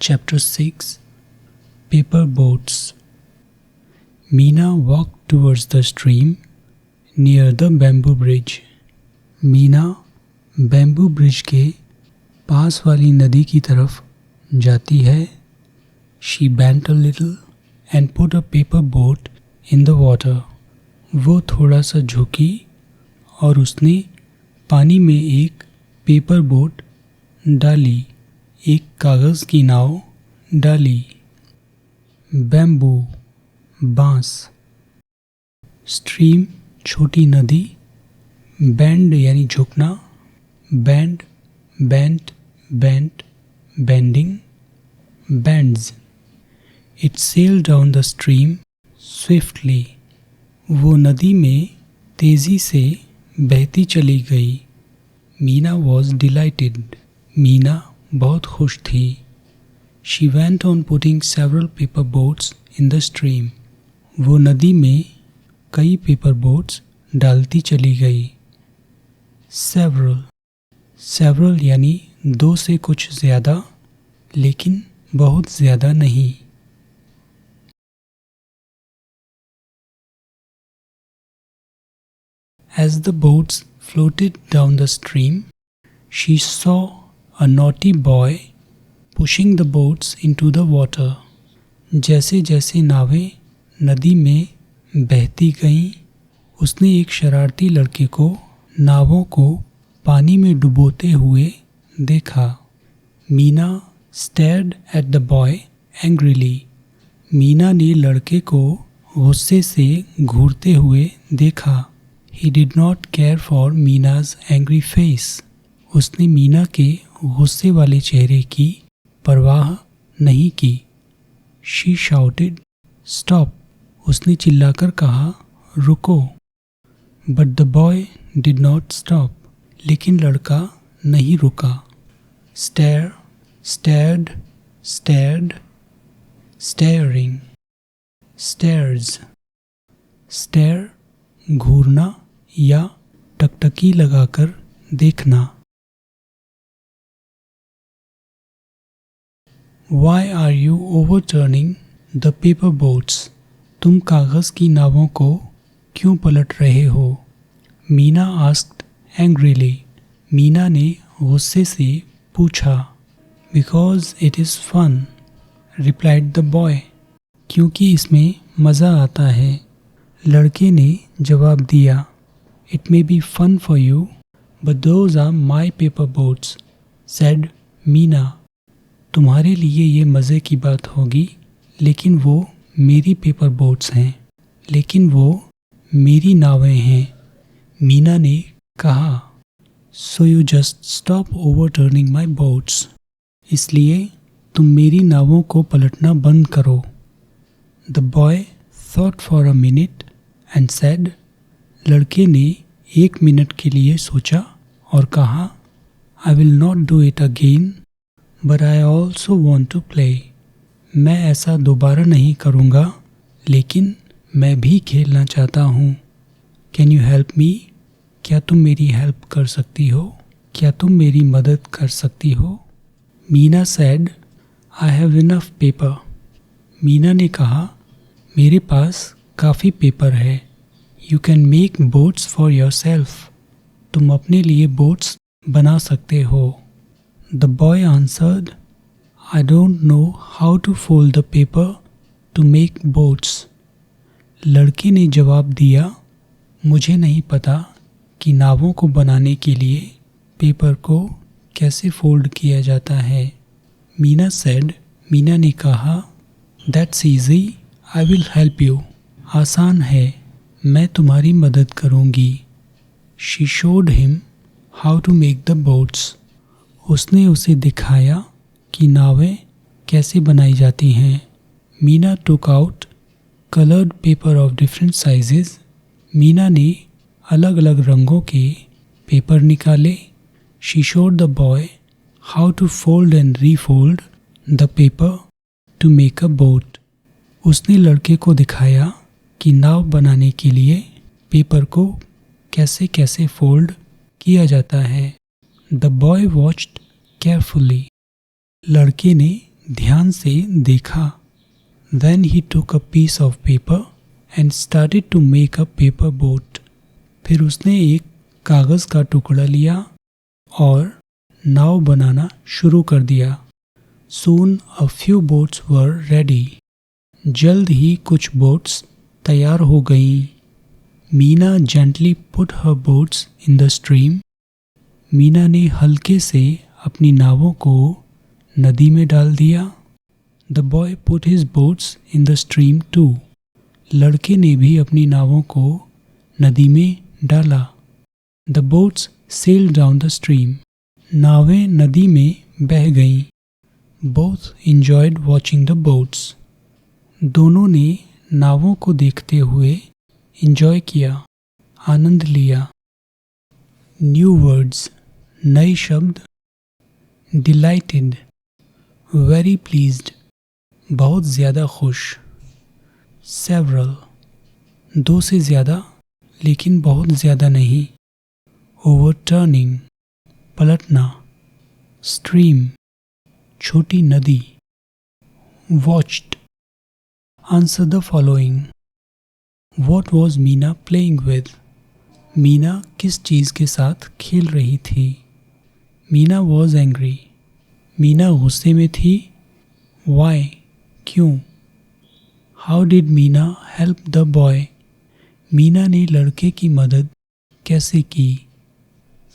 Chapter 6 Paper Boats. Meena walked towards the stream near the bamboo bridge. Meena bamboo bridge के पास वाली नदी की तरफ जाती है. She bent a little and put a paper boat in the water. वो थोड़ा सा झुकी और उसने पानी में एक पेपर बोट डाली, एक कागज़ की नाव डाली. बैम्बू बांस. स्ट्रीम छोटी नदी. बेंड यानी झुकना. Bend bent bent bending. Bends. It sailed down the stream swiftly. वो नदी में तेज़ी से बहती चली गई. Meena was dilated. मीना बहुत खुश थी. She went on putting several paper boats in the stream. वो नदी में कई पेपर बोट्स डालती चली गई. सेवरल. सेवरल यानी दो से कुछ ज़्यादा, लेकिन बहुत ज़्यादा नहीं. As the boats floated down the stream, she saw a naughty boy pushing the boats into the water. जैसे जैसे नावें नदी में बहती गईं, उसने एक शरारती लड़के को नावों को पानी में डुबोते हुए देखा. Meena stared at the boy angrily. Meena ने लड़के को गुस्से से घूरते हुए देखा. He did not care for Meena's angry face. उसने मीना के गुस्से वाले चेहरे की परवाह नहीं की. She shouted, "Stop!" उसने चिल्लाकर कहा, रुको. But the boy did not stop. लेकिन लड़का नहीं रुका. Stare, stared, stared, staring, stares. Stare घूरना या टकटकी लगाकर देखना. Why are you overturning the paper boats? तुम कागज़ की नावों को क्यों पलट रहे हो? Meena asked angrily. मीना ने गुस्से से पूछा. Because it is fun, replied the boy. क्योंकि इसमें मज़ा आता है, लड़के ने जवाब दिया. It may be fun for you, but those are my paper boats, said Meena. तुम्हारे लिए ये मज़े की बात होगी, लेकिन वो मेरी पेपर बोट्स हैं. लेकिन वो मेरी नावें हैं, मीना ने कहा. So you just stop overturning my boats. इसलिए तुम मेरी नावों को पलटना बंद करो. The boy thought for a minute and said, लड़के ने 1 मिनट के लिए सोचा और कहा, I will not do it again, but I also want to play. मैं ऐसा दोबारा नहीं करूँगा, लेकिन मैं भी खेलना चाहता हूँ. Can you help me? क्या तुम मेरी हेल्प कर सकती हो? क्या तुम मेरी मदद कर सकती हो? Meena said, I have enough paper. Meena ने कहा, मेरे पास काफ़ी पेपर है. You can make boats for yourself. तुम अपने लिए बोट्स बना सकते हो. The boy answered, I don't know how to fold the paper to make boats. लड़के ने जवाब दिया, मुझे नहीं पता कि नावों को बनाने के लिए पेपर को कैसे फोल्ड किया जाता है. मीना said, मीना ने कहा, That's easy, I will help you. आसान है, मैं तुम्हारी मदद करूँगी. She showed him how to make the boats. उसने उसे दिखाया कि नावें कैसे बनाई जाती हैं. Meena took out colored paper of different sizes. Meena ने अलग अलग रंगों के पेपर निकाले. She showed the boy how to fold and refold the paper to make a boat. उसने लड़के को दिखाया कि नाव बनाने के लिए पेपर को कैसे कैसे फोल्ड किया जाता है. The boy watched carefully. लड़के ने ध्यान से देखा। Then he took a piece of paper and started to make a paper boat. फिर उसने एक कागज़ का टुकड़ा लिया और नाव बनाना शुरू कर दिया। Soon a few boats were ready. जल्द ही कुछ बोट्स तैयार हो गईं। Meena gently put her boats in the stream. Meena ने हल्के से अपनी नावों को नदी में डाल दिया। The boy put his boats in the stream too. लड़के ने भी अपनी नावों को नदी में डाला। The boats sailed down the stream. नावें नदी में बह गईं। Both enjoyed watching the boats. दोनों ने नावों को देखते हुए enjoy किया, आनंद लिया। New words, नए शब्द। Delighted, very pleased, बहुत ज़्यादा खुश। Several, दो से ज़्यादा लेकिन बहुत ज़्यादा नहीं। Overturning, पलटना। Stream, छोटी नदी। Watched. Answer the following. What was Meena playing with? Meena किस चीज़ के साथ खेल रही थी? Meena was angry. मीना गुस्से में थी। Why? क्यों? How did Meena help the boy? Meena ने लड़के की मदद कैसे की?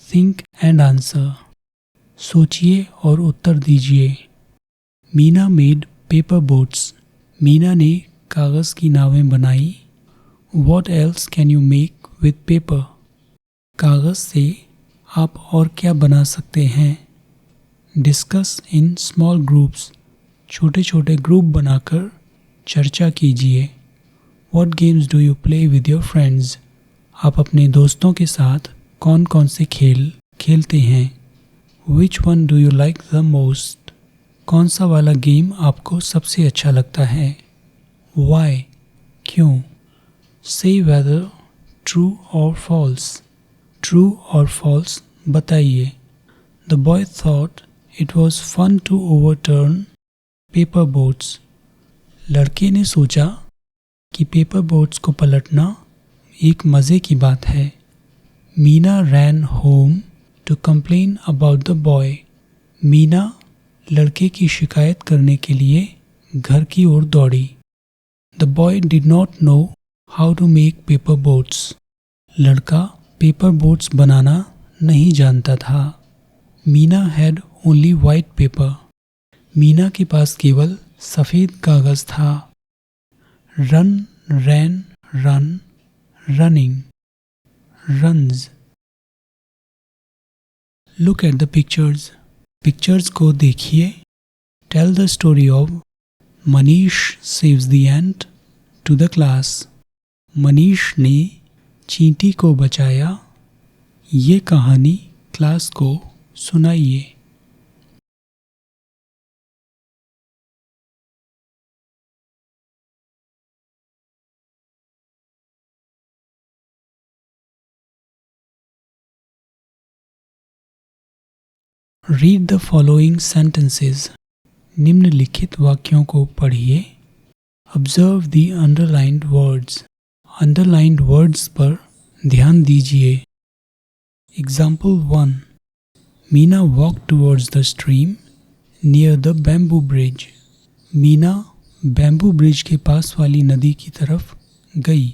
Think and answer. सोचिए और उत्तर दीजिए। Meena made paper boats. Meena ने कागज़ की नावें बनाई। What else can you make with paper? कागज़ से आप और क्या बना सकते हैं? Discuss in small groups. छोटे छोटे ग्रुप बनाकर चर्चा कीजिए। What games do you play with your friends? आप अपने दोस्तों के साथ कौन कौन से खेल खेलते हैं? Which one do you like the most? कौन सा वाला गेम आपको सबसे अच्छा लगता है? Why? क्यों? Say whether true or false. True or false बताइए। The boy thought it was fun to overturn paper boats. लड़के ने सोचा कि पेपर बोट्स को पलटना एक मज़े की बात है। Meena ran home to complain about the boy. Meena लड़के की शिकायत करने के लिए घर की ओर दौड़ी। The boy did not know how to make paper boats. लड़का पेपर बोट्स बनाना नहीं जानता था। Meena had only white paper. Meena के पास केवल सफ़ेद कागज़ था। Run, ran, run, running, runs. Look at the pictures. Pictures को देखिए। Tell the story of Manish saves the ant to the class. Manish ने चींटी को बचाया। ये कहानी क्लास को सुनाइए। Read the following sentences. निम्नलिखित वाक्यों को पढ़िए। Observe the underlined words. Underlined words पर ध्यान दीजिए। Example 1. Meena walked towards the stream near the bamboo bridge. Meena bamboo bridge के पास वाली नदी की तरफ गई।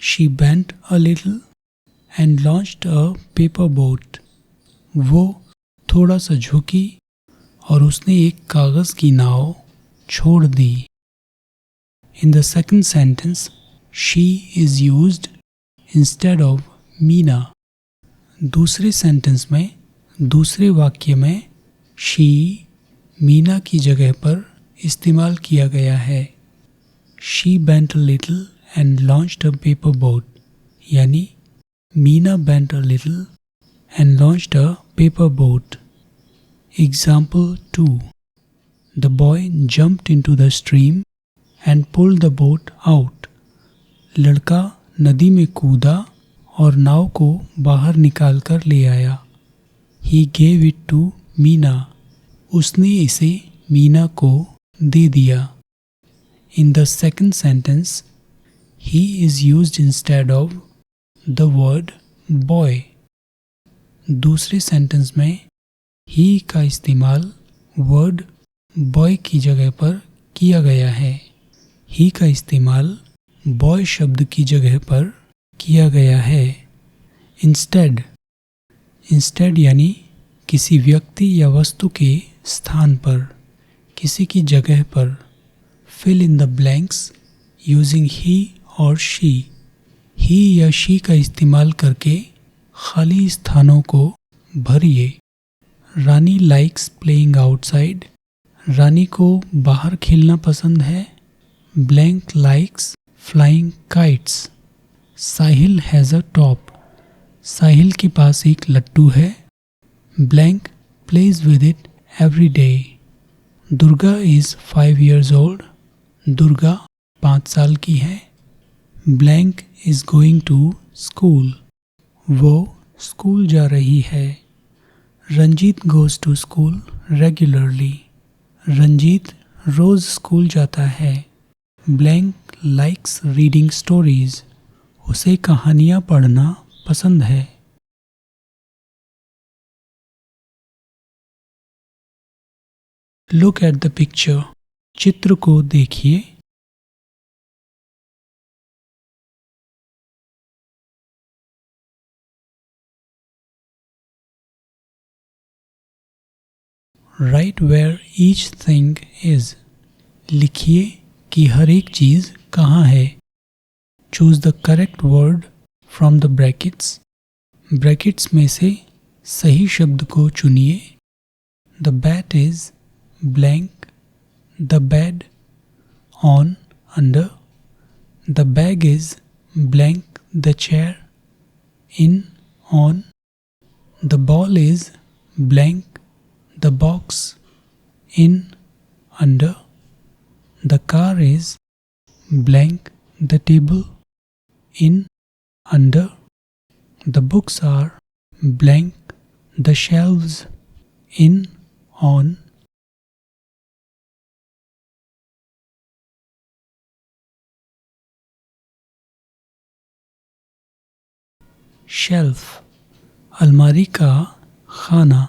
She bent a little and launched a paper boat. वो थोड़ा सा झुकी और उसने एक कागज़ की नाव छोड़ दी। In the second sentence, she is used instead of Meena. दूसरे सेंटेंस में, दूसरे वाक्य में she मीना की जगह पर इस्तेमाल किया गया है। She bent a little and launched a paper boat. यानी Meena bent a little and launched a paper boat. Example 2. The boy jumped into the stream and pulled the boat out. लड़का नदी में कूदा और नाव को बाहर निकाल कर ले आया। He gave it to Meena. उसने इसे मीना को दे दिया. In the second sentence, he is used instead of the word boy. दूसरे सेंटेंस में he का इस्तेमाल वर्ड बॉय की जगह पर किया गया है. ही का इस्तेमाल बॉय शब्द की जगह पर किया गया है. इंस्टेड, इंस्टेड यानी किसी व्यक्ति या वस्तु के स्थान पर, किसी की जगह पर. Fill in the blanks using he और शी. ही या शी का इस्तेमाल करके खाली स्थानों को भरिए. Rani likes playing outside. Rani को बाहर खेलना पसंद है. Blank likes flying kites. Sahil has a top. Sahil के पास एक लट्टू है. Blank plays with it every day. Durga is 5 years old. Durga 5 साल की है. Blank is going to school. वो स्कूल जा रही है. Ranjit goes to school regularly. Ranjit रोज़ स्कूल जाता है. Blank likes reading stories. उसे कहानियाँ पढ़ना पसंद है. Look at the picture. चित्र को देखिए. Write where each thing is. लिखिए कि हर एक चीज़ कहाँ है. Choose the correct word from the brackets. Brackets में से सही शब्द को चुनिए. The bat is blank. The bed on under. The bag is blank the chair in on. The ball is blank the box in under. The car is blank the table in under. The books are blank the shelves in on. Shelf, अलमारी का खाना.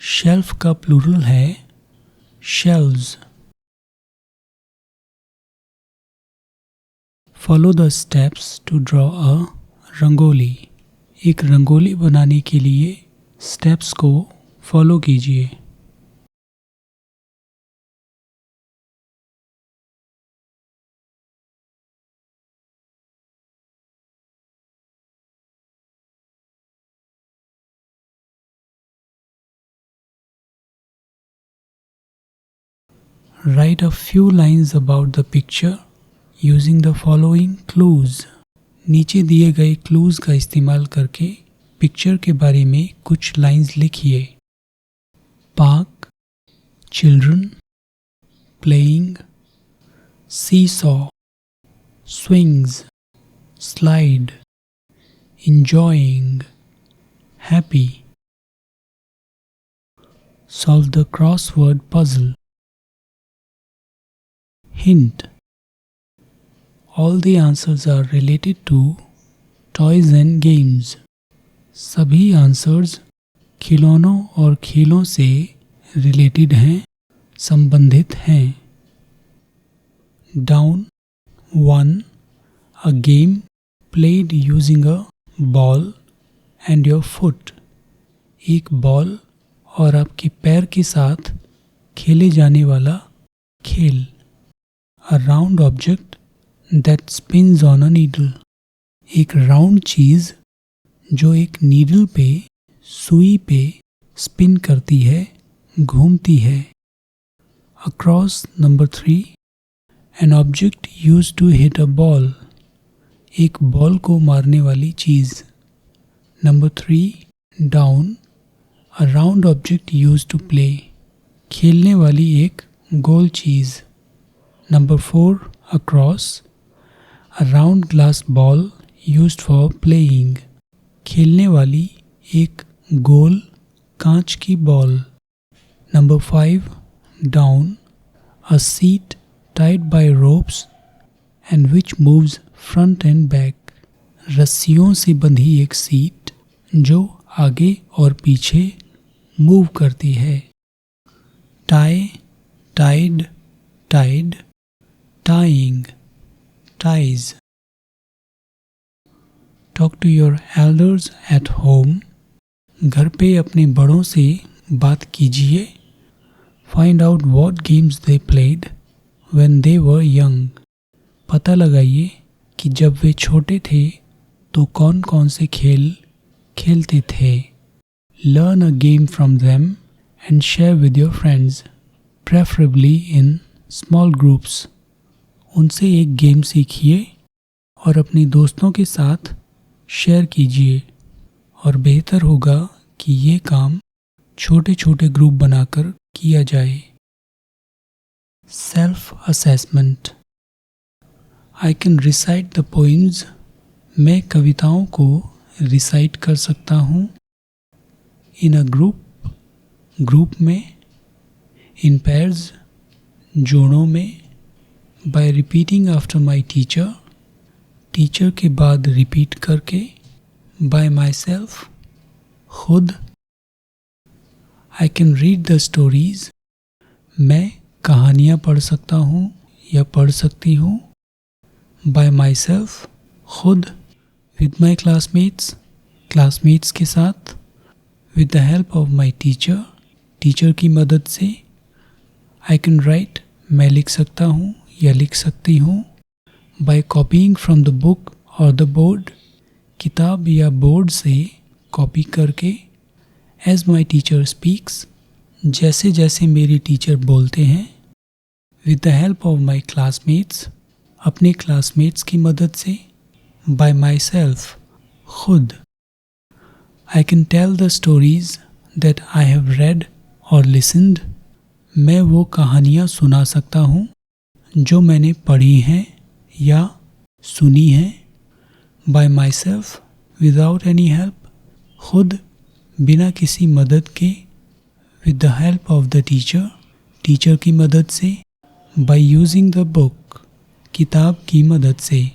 Shelf का plural है shelves. Follow the steps to draw a rangoli. एक रंगोली बनाने के लिए steps को फॉलो कीजिए. Write a few lines about the picture using the following clues. नीचे दिए गए क्लूज का इस्तेमाल करके पिक्चर के बारे में कुछ लाइंस लिखिए. Park, children, playing, seesaw, swings, slide, enjoying, happy. Solve the crossword puzzle. Hint. All the answers are related to toys and games. सभी आंसर्स खिलौनों और खेलों से रिलेटेड हैं, संबंधित हैं. Down 1. A game played using a ball and your foot. एक ball और आपके पैर के साथ खेले जाने वाला खेल. A round object that spins on a needle. एक राउंड चीज जो एक नीडल पे, सुई पे स्पिन करती है, घूमती है. Across number 3. An object used to hit a ball. एक बॉल को मारने वाली चीज. Number 3. Down. A round object used to play. खेलने वाली एक गोल चीज. Number 4. Across. A round glass ball used for playing. खेलने वाली एक गोल कांच की ball. Number 5. Down, a seat tied by ropes and which moves front and back. रस्सियों से बंधी एक सीट जो आगे और पीछे मूव करती है. Tie, tied, tied, tying, ties. Talk to your elders at home. घर पे अपने बड़ों से बात कीजिए. Find out what games they played when they were young. पता लगाइए कि जब वे छोटे थे तो कौन कौन से खेल खेलते थे. Learn a game from them and share with your friends, preferably in small groups. उनसे एक गेम सीखिए और अपने दोस्तों के साथ शेयर कीजिए और बेहतर होगा कि ये काम छोटे छोटे ग्रुप बनाकर किया जाए. Self assessment. I can recite the poems. मैं कविताओं को रिसाइट कर सकता हूँ. इन अ ग्रुप में. इन पेयर्स, जोड़ों में. Bye repeating after my teacher. Teacher के बाद रिपीट करके. बाय माई सेल्फ, खुद. I can read the stories. मैं कहानियाँ पढ़ सकता हूँ या पढ़ सकती हूँ. बाय माई सेल्फ, खुद. विद माई क्लासमेट्स, क्लासमेट्स के साथ. With the help of my teacher, teacher की मदद से. आई कैन राइट, मैं लिख सकता हूँ या लिख सकती हूँ. By copying from the book और द बोर्ड, किताब या बोर्ड से कॉपी करके. एज माई टीचर स्पीक्स, जैसे जैसे मेरी टीचर बोलते हैं. With the help of my classmates, अपने क्लासमेट्स की मदद से. बाय माई सेल्फ, खुद. I can tell the stories that I have read और लिसनड. मैं वो कहानियाँ सुना सकता हूँ जो मैंने पढ़ी हैं या सुनी हैं. Bye my self, without any help, खुद, बिना किसी मदद के. With the help of the teacher, teacher की मदद से. बाय यूजिंग द बुक, किताब की मदद से.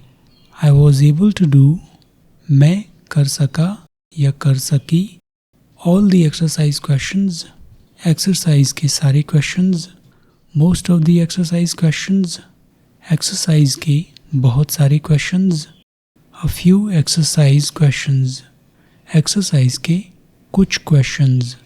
I was able to do, मैं कर सका या कर सकी. All the exercise questions, exercise के सारे questions. Most of the exercise questions, exercise के बहुत सारे questions. A few exercise questions, exercise के कुछ क्वेश्चंस.